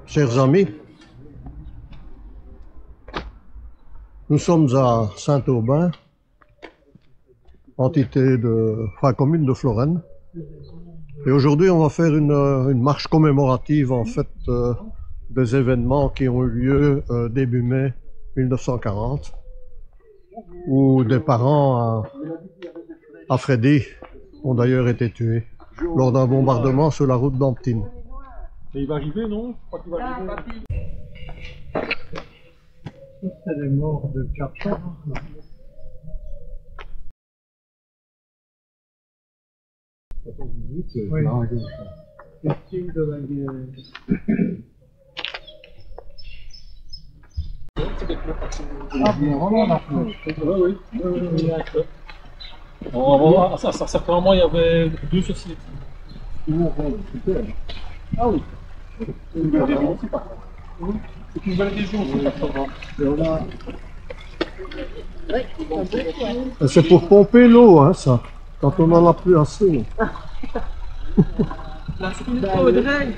Chers amis, nous sommes à Saint-Aubin, commune de Florène. Et aujourd'hui, on va faire une marche commémorative, en fait, des événements qui ont eu lieu début mai 1940, où des parents à Freddy ont d'ailleurs été tués lors d'un bombardement sur la route d'Amptine. Et il va arriver, non? Je crois qu'il va arriver. C'est les morts de 4 ans. Oui. Victime de la guerre. Ah bon, vraiment la flèche. Oui. On va voir, à certains moments, il y avait 2 sociétés. Ah oui. C'est une belle région aussi, par contre. C'est une belle région aussi, par contre. C'est pour pomper l'eau, hein, ça, quand on n'en a plus assez. Là, c'est une Audrey.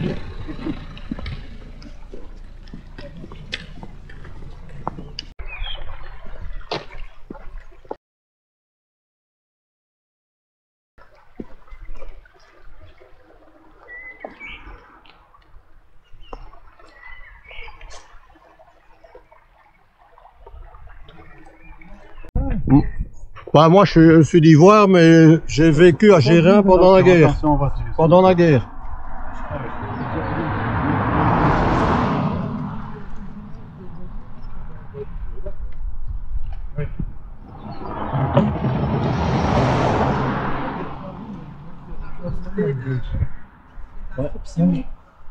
Bah, moi, je suis d'Ivoire, mais j'ai vécu à Gérin pendant la guerre. Pendant la guerre.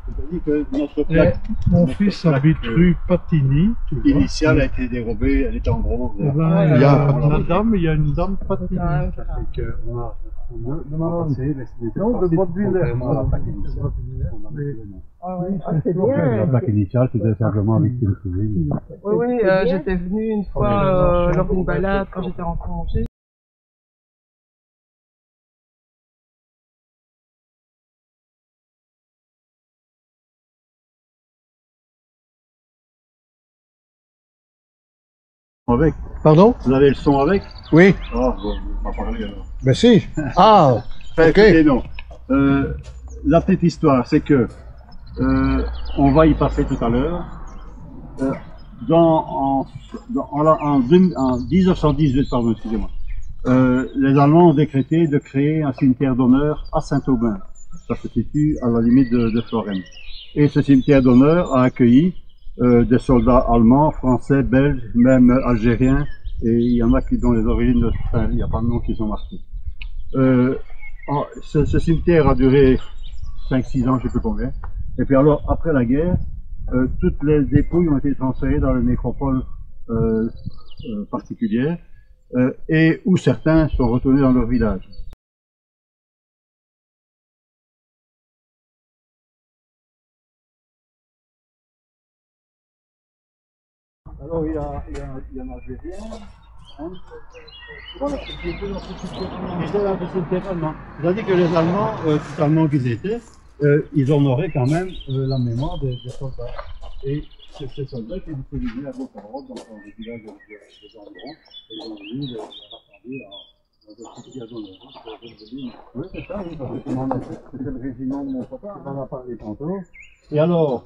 C'est-à-dire que notre plaque, mon fils habite rue Patigny. initiale a été dérobée, elle était en bronze. Il y a une dame Patigny. Ça fait qu'on a passé, mais de Boisville. C'est bien. La plaque initiale, c'était simplement victime civile. Oui, j'étais venue une fois lors d'une balade quand j'étais en congé. Avec. Pardon? Vous avez le son avec? Oui. Ah, bon, on va parler alors. Ben si. Ah, ok. Écoutez, non. La petite histoire, c'est que on va y passer tout à l'heure. En 1918, pardon, excusez-moi, les Allemands ont décrété de créer un cimetière d'honneur à Saint-Aubin. Ça se situe à la limite de Florène. Et ce cimetière d'honneur a accueilli des soldats allemands, français, belges, même algériens, et il y en a qui dont les origines, enfin, il n'y a pas de nom qui sont marqués. Ce cimetière a duré 5-6 ans, je ne sais plus combien. Et puis alors, après la guerre, toutes les dépouilles ont été transférées dans les nécropoles particulières, et où certains sont retournés dans leur village. Alors il y a un Algérien, hein. Voilà, c'était dans ce cimetière allemand. C'est-à-dire que les Allemands, tout Allemands qu'ils étaient, ils honoraient quand même la mémoire des soldats. Et c'est ces soldats qui étaient distribués à gauche à droite dans les villages des environs, et ils ont venu les rassembler dans des petits d'honneur. Oui, c'est ça, oui, parce que c'était le régiment de mon papa, on en a parlé tantôt. Et alors,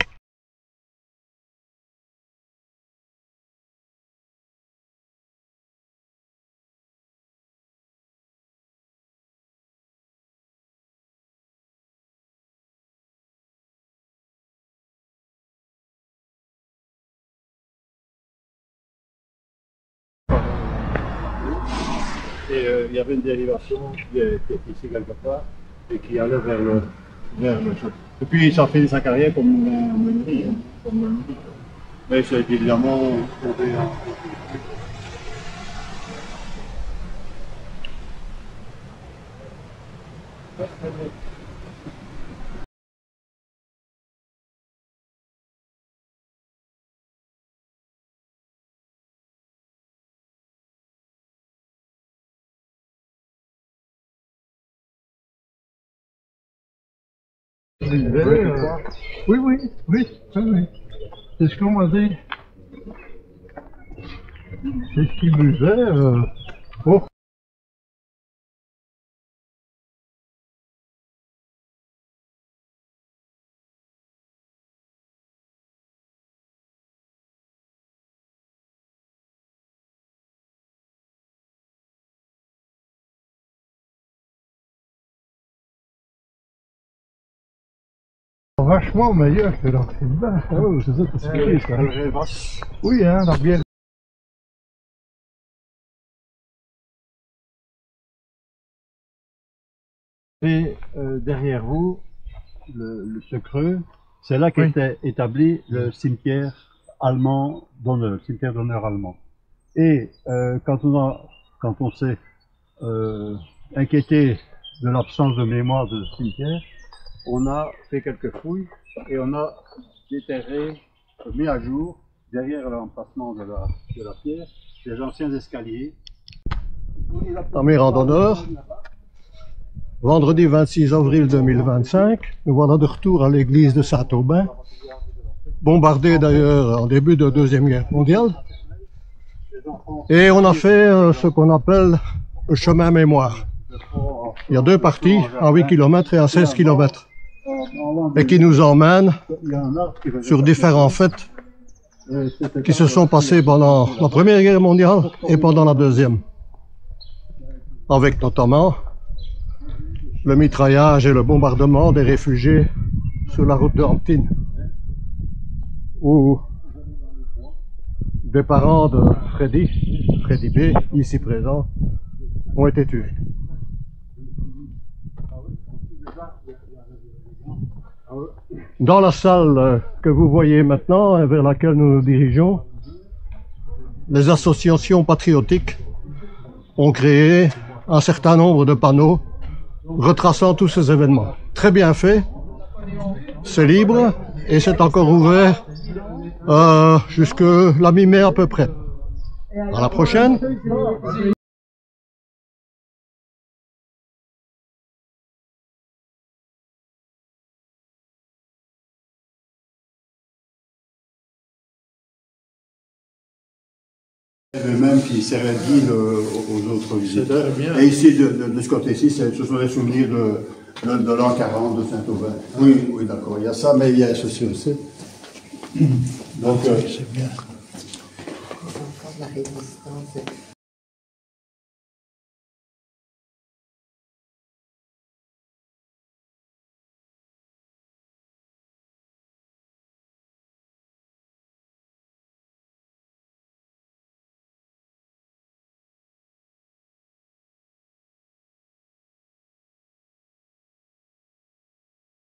il y avait une dérivation qui était ici quelque part et qui allait vers le château. Et puis il a fait sa carrière comme meunier, mais c'est évidemment tombé en... Oui, oui, oui, oui. C'est ce qu'on m'a dit. C'est ce qu'il buvait. Oh. Vachement meilleur que l'ancien bain. Ah oui, c'est ça, c'est ça. Oui, hein, la bière. Et derrière vous, ce creux, c'est là qu'était établi le cimetière allemand d'honneur, le cimetière d'honneur allemand. Et quand on s'est inquiété de l'absence de mémoire de ce cimetière, on a fait quelques fouilles et on a déterré, mis à jour, derrière l'emplacement de la pierre, les anciens escaliers. Armée randonneur, vendredi 26 avril 2025, nous voilà de retour à l'église de Saint-Aubin, bombardée d'ailleurs en début de Deuxième Guerre mondiale. Et on a fait ce qu'on appelle le chemin mémoire. Il y a deux parties, à 8 km et à 16 km, et qui nous emmènent sur différents faits qui se sont passés pendant la Première Guerre mondiale et pendant la Deuxième, avec notamment le mitraillage et le bombardement des réfugiés sur la route de Hampton, où des parents de Freddy B, ici présent, ont été tués. Dans la salle que vous voyez maintenant et vers laquelle nous nous dirigeons, les associations patriotiques ont créé un certain nombre de panneaux retraçant tous ces événements. Très bien fait, c'est libre et c'est encore ouvert jusque la mi-mai à peu près. À la prochaine. Même qui servait de guide aux autres visiteurs. Et ici, de ce côté-ci, ce sont les souvenirs de l'an 40 de Saint-Aubin. Oui, oui, d'accord, il y a ça, mais il y a ceci aussi. Donc, c'est bien. La résistance.